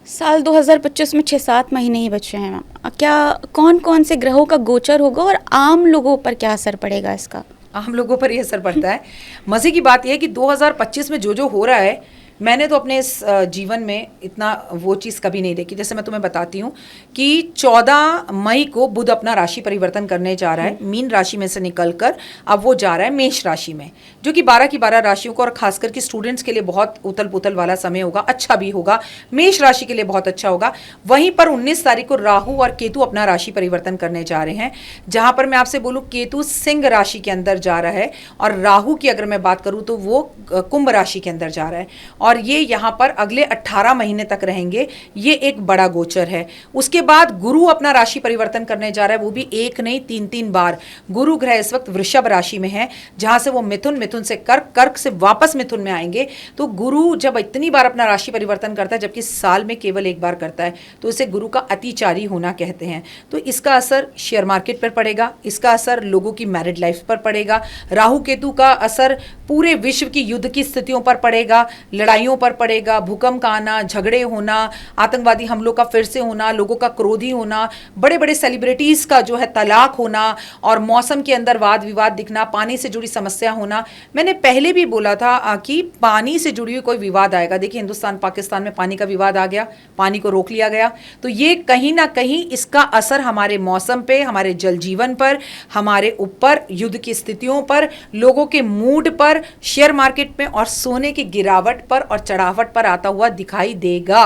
साल 2025 में 6-7 महीने ही बचे हैं मैम। क्या कौन कौन से ग्रहों का गोचर होगा और आम लोगों पर क्या असर पड़ेगा इसका? आम लोगों पर ये असर पड़ता है। मज़े की बात यह है कि 2025 में जो जो हो रहा है, मैंने तो अपने इस जीवन में इतना वो चीज़ कभी नहीं देखी। जैसे मैं तुम्हें बताती हूँ कि 14 मई को बुध अपना राशि परिवर्तन करने जा रहा है, मीन राशि में से निकलकर अब वो जा रहा है मेष राशि में, जो कि 12 की 12 राशियों को और खासकर कि स्टूडेंट्स के लिए बहुत उथल पुथल वाला समय होगा। अच्छा भी होगा, मेष राशि के लिए बहुत अच्छा होगा। वहीं पर 19 तारीख को राहु और केतु अपना राशि परिवर्तन करने जा रहे हैं, जहां पर मैं आपसे बोलूं केतु सिंह राशि के अंदर जा रहा है और राहु की अगर मैं बात करूं तो वो कुंभ राशि के अंदर जा रहा है और ये यहाँ पर अगले 18 महीने तक रहेंगे। ये एक बड़ा गोचर है। उसके बाद गुरु अपना राशि परिवर्तन करने जा रहा है, वो भी एक नहीं 3-3 बार। गुरु ग्रह इस वक्त वृषभ राशि में है, जहां से वो मिथुन से कर्क, कर्क से वापस मिथुन में आएंगे। तो गुरु जब इतनी बार अपना राशि परिवर्तन करता है, जबकि साल में केवल एक बार करता है, तो इसे गुरु का अतिचारी होना कहते हैं। तो इसका असर शेयर मार्केट पर पड़ेगा, इसका असर लोगों की मैरिड लाइफ पर पड़ेगा। राहु केतु का असर पूरे विश्व की युद्ध की स्थितियों पर पड़ेगा, लड़ाइयों पर पड़ेगा, भूकंप का आना, झगड़े होना, आतंकवादी हमलों का फिर से होना, लोगों का क्रोधी होना, बड़े बड़े सेलिब्रिटीज का जो है तलाक होना और मौसम के अंदर वाद विवाद दिखना, पानी से जुड़ी समस्या होना। मैंने पहले भी बोला था कि पानी से जुड़ी हुई कोई विवाद आएगा। देखिए हिंदुस्तान पाकिस्तान में पानी का विवाद आ गया, पानी को रोक लिया गया। तो ये कहीं ना कहीं इसका असर हमारे मौसम पे, हमारे जल जीवन पर, हमारे ऊपर, युद्ध की स्थितियों पर, लोगों के मूड पर, शेयर मार्केट में और सोने की गिरावट पर और चढ़ावट पर आता हुआ दिखाई देगा।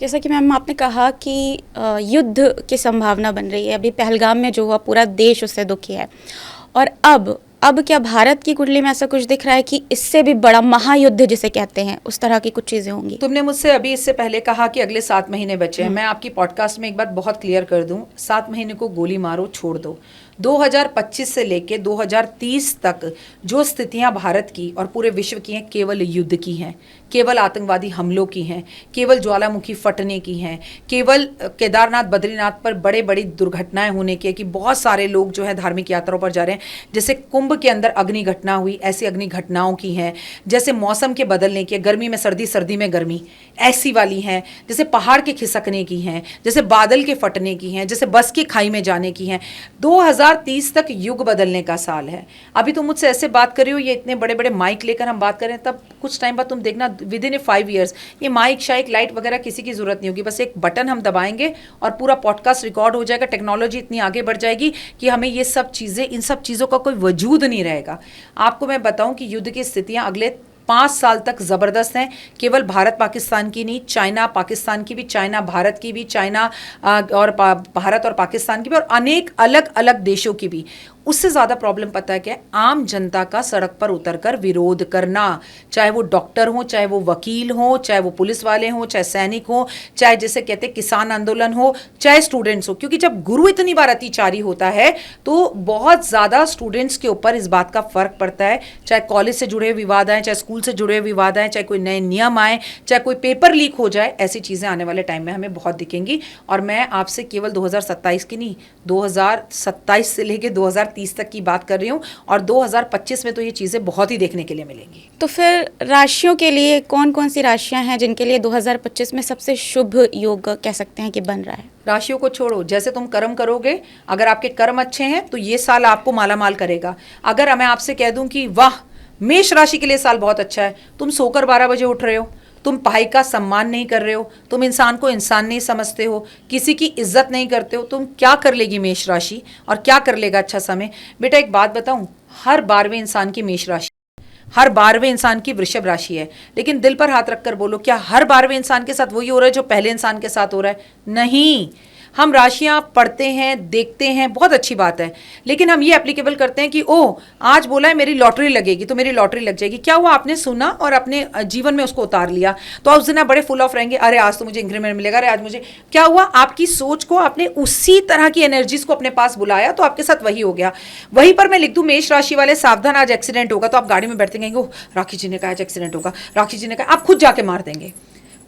जैसा कि मैम आपने कहा कि युद्ध की संभावना बन रही है। अभी पहलगाम में जो हुआ, पूरा देश उससे दुखी है। और अब क्या भारत की कुंडली में ऐसा कुछ दिख रहा है कि इससे भी बड़ा महायुद्ध जिसे कहते हैं, उस तरह की कुछ चीज़ें होंगी? तुमने मुझसे अभी इससे पहले कहा कि अगले 7 महीने बचे हैं। मैं आपकी पॉडकास्ट में एक बात बहुत क्लियर कर दूं, 7 महीने को गोली मारो, छोड़ दो। 2025 से लेके 2030 तक जो स्थितियां भारत की और पूरे विश्व की हैं, केवल युद्ध की हैं, केवल आतंकवादी हमलों की हैं, केवल ज्वालामुखी फटने की हैं, केवल केदारनाथ बद्रीनाथ पर बड़े बड़ी दुर्घटनाएं होने की है कि बहुत सारे लोग जो है धार्मिक यात्राओं पर जा रहे हैं। जैसे कुंभ के अंदर अग्नि घटना हुई, ऐसी अग्नि घटनाओं की हैं। जैसे मौसम के बदलने की, गर्मी में सर्दी, सर्दी में गर्मी, ऐसी वाली हैं। जैसे पहाड़ के खिसकने की हैं, जैसे बादल के फटने की हैं, जैसे बस की खाई में जाने की हैं। 2030 तक युग बदलने का साल है। अभी तुम मुझसे ऐसे बात कर रही हो, ये इतने बड़े बड़े माइक लेकर हम बात कर रहे हैं, तब कुछ टाइम बाद तुम देखना विद इन ए 5 ईयर्स ये माइक शाइक लाइट वगैरह किसी की जरूरत नहीं होगी। बस एक बटन हम दबाएंगे और पूरा पॉडकास्ट रिकॉर्ड हो जाएगा। टेक्नोलॉजी इतनी आगे बढ़ जाएगी कि हमें ये सब चीज़ें, इन सब चीज़ों का कोई वजूद नहीं रहेगा। आपको मैं बताऊं कि युद्ध की स्थितियां अगले 5 साल तक ज़बरदस्त हैं। केवल भारत पाकिस्तान की नहीं, चाइना पाकिस्तान की भी, चाइना भारत की भी, चाइना और भारत और पाकिस्तान की भी, और अनेक अलग अलग देशों की भी। उससे ज़्यादा प्रॉब्लम पता है क्या है? आम जनता का सड़क पर उतरकर विरोध करना, चाहे वो डॉक्टर हो, चाहे वो वकील हो, चाहे वो पुलिस वाले हो, चाहे सैनिक हो, चाहे जैसे कहते हैं किसान आंदोलन हो, चाहे स्टूडेंट्स हो। क्योंकि जब गुरु इतनी बार अतिचारी होता है तो बहुत ज़्यादा स्टूडेंट्स के ऊपर इस बात का फर्क पड़ता है। चाहे कॉलेज से जुड़े विवाद आए, चाहे स्कूल से जुड़े विवाद आए, चाहे कोई नए नियम आए, चाहे कोई पेपर लीक हो जाए, ऐसी चीज़ें आने वाले टाइम में हमें बहुत दिखेंगी। और मैं आपसे केवल 2027 की नहीं, 2027 से लेके 2030 तक की बात कर रही हूँ, और 2025 में तो ये चीज़ें बहुत ही देखने के लिए मिलेंगी। तो फिर राशियों के लिए कौन कौन सी राशियां हैं जिनके लिए 2025 में सबसे शुभ योग कह सकते हैं कि बन रहा है? राशियों को छोड़ो, जैसे तुम कर्म करोगे, अगर आपके कर्म अच्छे हैं तो ये साल आपको मालामाल करेगा। अगर मैं आपसे कह दूं कि वाह मेष राशि के लिए साल बहुत अच्छा है, तुम सोकर 12 बजे उठ रहे हो, तुम भाई का सम्मान नहीं कर रहे हो, तुम इंसान को इंसान नहीं समझते हो, किसी की इज्जत नहीं करते हो, तुम क्या कर लेगी मेष राशि और क्या कर लेगा अच्छा समय? बेटा एक बात बताऊं, हर 12वें इंसान की मेष राशि, हर 12वें इंसान की वृषभ राशि है। लेकिन दिल पर हाथ रखकर बोलो, क्या हर 12वें इंसान के साथ वही हो रहा है जो पहले इंसान के साथ हो रहा है? नहीं। हम राशियां पढ़ते हैं, देखते हैं, बहुत अच्छी बात है, लेकिन हम ये एप्लीकेबल करते हैं कि ओह आज बोला है मेरी लॉटरी लगेगी तो मेरी लॉटरी लग जाएगी। क्या हुआ? आपने सुना और अपने जीवन में उसको उतार लिया, तो आप उस दिन आप बड़े फुल ऑफ रहेंगे, अरे आज तो मुझे इंक्रीमेंट मिलेगा, अरे आज मुझे। क्या हुआ? आपकी सोच को, आपने उसी तरह की एनर्जीज को अपने पास बुलाया, तो आपके साथ वही हो गया। वहीं पर मैं लिख दूं मेष राशि वाले सावधान आज एक्सीडेंट होगा, तो आप गाड़ी में बैठते कहेंगे ओह राखी जी ने कहा आज एक्सीडेंट होगा, राखी जी ने कहा, आप खुद जाके मार देंगे।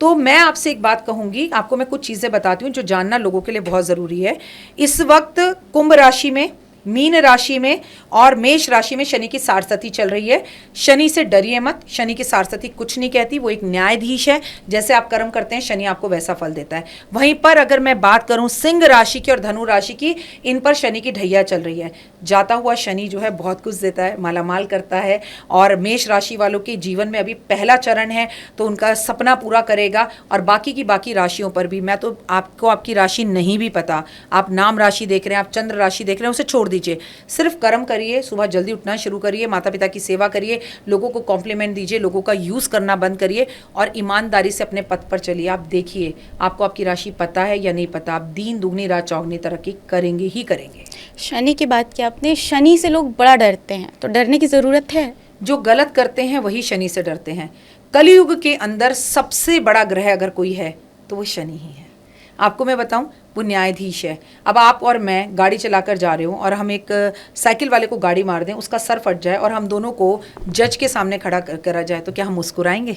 तो मैं आपसे एक बात कहूंगी, आपको मैं कुछ चीज़ें बताती हूँ जो जानना लोगों के लिए बहुत ज़रूरी है। इस वक्त कुंभ राशि में मीन राशि में और मेष राशि में शनि की सारसती चल रही है। शनि से डरिए मत, शनि की सारसती कुछ नहीं कहती, वो एक न्यायाधीश है। जैसे आप कर्म करते हैं शनि आपको वैसा फल देता है। वहीं पर अगर मैं बात करूं सिंह राशि की और धनु राशि की, इन पर शनि की ढैया चल रही है। जाता हुआ शनि जो है बहुत कुछ देता है, मालामाल करता है। और मेष राशि वालों के जीवन में अभी पहला चरण है, तो उनका सपना पूरा करेगा। और बाकी की बाकी राशियों पर भी, मैं तो आपको आपकी राशि नहीं भी पता, आप नाम राशि देख रहे हैं, आप चंद्र राशि देख रहे हैं, उसे छोड़ दीजिए। सिर्फ कर्म करिए, सुबह जल्दी उठना शुरू करिए, माता पिता की सेवा करिए, लोगों को कॉम्प्लीमेंट दीजिए, लोगों का यूज़ करना बंद करिए और ईमानदारी से अपने पथ पर चलिए। आप देखिए आपको आपकी राशि पता है या नहीं पता, आप दीन दुगनी रात चौगनी तरक्की करेंगे ही करेंगे। शनि की बात की आपने, शनि से लोग बड़ा डरते हैं, तो डरने की ज़रूरत है? जो गलत करते हैं वही शनि से डरते हैं। कलयुग के अंदर सबसे बड़ा ग्रह अगर कोई है तो वो शनि ही है। आपको मैं बताऊं, वो न्यायाधीश है। अब आप और मैं गाड़ी चलाकर जा रहे हो और हम एक साइकिल वाले को गाड़ी मार दें, उसका सर फट जाए और हम दोनों को जज के सामने खड़ा करा जाए, तो क्या हम मुस्कुराएंगे?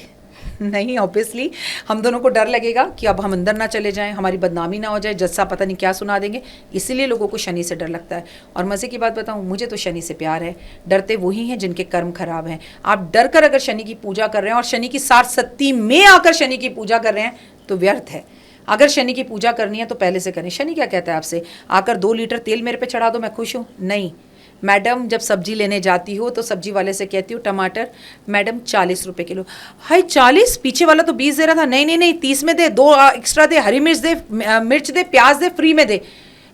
नहीं, ऑब्वियसली हम दोनों को डर लगेगा कि अब हम अंदर ना चले जाएं, हमारी बदनामी ना हो जाए, जज साहब पता नहीं क्या सुना देंगे। इसीलिए लोगों को शनि से डर लगता है। और मज़े की बात बताऊं, मुझे तो शनि से प्यार है। डरते वही हैं जिनके कर्म खराब हैं। आप डर कर अगर शनि की पूजा कर रहे हैं और शनि की सारसती में आकर शनि की पूजा कर रहे हैं तो व्यर्थ है। अगर शनि की पूजा करनी है तो पहले से करें। शनि क्या कहता है आपसे, आकर 2 लीटर तेल मेरे पे चढ़ा दो मैं खुश हूँ? नहीं। मैडम जब सब्जी लेने जाती हो तो सब्जी वाले से कहती हो टमाटर मैडम 40 रुपए किलो। हाय 40, पीछे वाला तो 20 दे रहा था। नहीं नहीं नहीं, 30 में दे, 2 एक्स्ट्रा दे, हरी मिर्च दे, मिर्च दे, प्याज दे, फ्री में दे।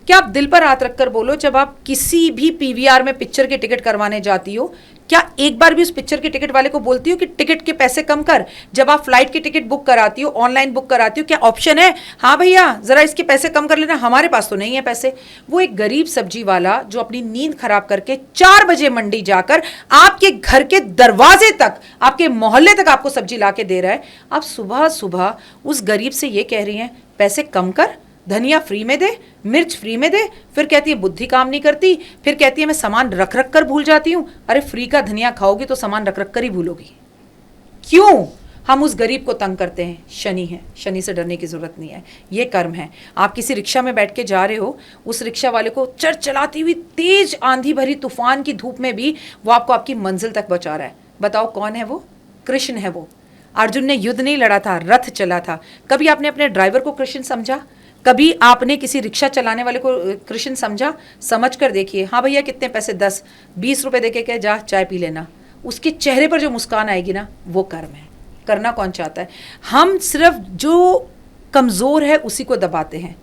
क्या आप दिल पर हाथ रखकर बोलो, जब आप किसी भी पीवीआर में पिक्चर की टिकट करवाने जाती हो, क्या एक बार भी उस पिक्चर के टिकट वाले को बोलती हो कि टिकट के पैसे कम कर? जब आप फ्लाइट की टिकट बुक कराती हो, ऑनलाइन बुक कराती हो, क्या ऑप्शन है हाँ भैया जरा इसके पैसे कम कर लेना? हमारे पास तो नहीं है पैसे। वो एक गरीब सब्जी वाला जो अपनी नींद खराब करके 4 बजे मंडी जाकर आपके घर के दरवाजे तक, आपके मोहल्ले तक आपको सब्जी ला के दे रहा है, आप सुबह सुबह उस गरीब से ये कह रही हैं पैसे कम कर, धनिया फ्री में दे, मिर्च फ्री में दे। फिर कहती है बुद्धि काम नहीं करती, फिर कहती है मैं सामान रख रख कर भूल जाती हूं। अरे फ्री का धनिया खाओगी तो सामान रख रख कर ही भूलोगी। क्यों हम उस गरीब को तंग करते हैं? शनि है, शनि से डरने की जरूरत नहीं है, ये कर्म है। आप किसी रिक्शा में बैठ के जा रहे हो, उस रिक्शा वाले को चलाती हुई तेज आंधी भरी तूफान की धूप में भी वो आपको आपकी मंजिल तक पहुंचा रहा है। बताओ कौन है वो? कृष्ण है वो। अर्जुन ने युद्ध नहीं लड़ा था, रथ चला था। कभी आपने अपने ड्राइवर को कृष्ण समझा? कभी आपने किसी रिक्शा चलाने वाले को कृष्ण समझा? समझ कर देखिए। हाँ भैया कितने पैसे? 10-20 रुपए देके कहे जा चाय पी लेना। उसके चेहरे पर जो मुस्कान आएगी ना, वो कर्म है। करना कौन चाहता है? हम सिर्फ जो कमज़ोर है उसी को दबाते हैं।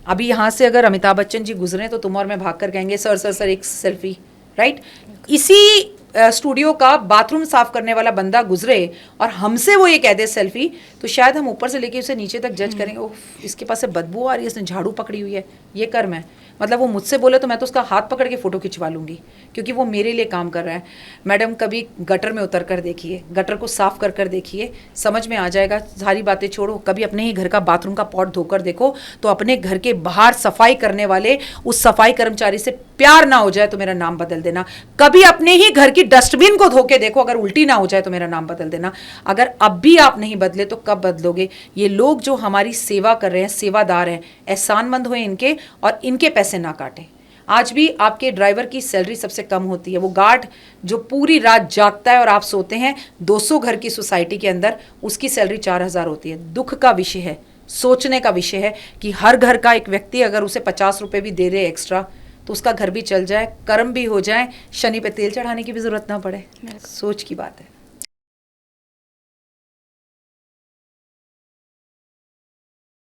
अभी यहाँ से अगर अमिताभ बच्चन जी गुजरे तो तुम और मैं भाग कर कहेंगे सर सर सर एक सेल्फी, राइट? इसी स्टूडियो का बाथरूम साफ करने वाला बंदा गुजरे और हमसे वो ये कह दे सेल्फी, तो शायद हम ऊपर से लेके उसे नीचे तक जज करेंगे, ओह इसके पास से बदबू आ रही है, इसने झाड़ू पकड़ी हुई है। ये कर्म है। मतलब वो मुझसे बोले तो मैं तो उसका हाथ पकड़ के फ़ोटो खिंचवा लूँगी, क्योंकि वो मेरे लिए काम कर रहा है। मैडम कभी गटर में उतर कर देखिए, गटर को साफ कर कर देखिए, समझ में आ जाएगा। सारी बातें छोड़ो, कभी अपने ही घर का बाथरूम का पॉट धोकर देखो, तो अपने घर के बाहर सफाई करने वाले उस सफाई कर्मचारी से प्यार ना हो जाए तो मेरा नाम बदल देना। कभी अपने ही घर की डस्टबिन को धो के देखो, अगर उल्टी ना हो जाए तो मेरा नाम बदल देना। अगर अब भी आप नहीं बदले तो कब बदलोगे? ये लोग जो हमारी सेवा कर रहे हैं, सेवादार हैं, एहसानमंद हुए इनके और इनके पैसे ना काटें। आज भी आपके ड्राइवर की सैलरी सबसे कम होती है। वो गार्ड जो पूरी रात जागता है और आप सोते हैं 200 घर की सोसाइटी के अंदर, उसकी सैलरी 4000 होती है। दुख का विषय है, सोचने का विषय है कि हर घर का एक व्यक्ति अगर उसे 50 रुपये भी दे दे एक्स्ट्रा तो उसका घर भी चल जाए, कर्म भी हो जाए, शनि पे तेल चढ़ाने की भी जरूरत ना पड़े। सोच की बात है।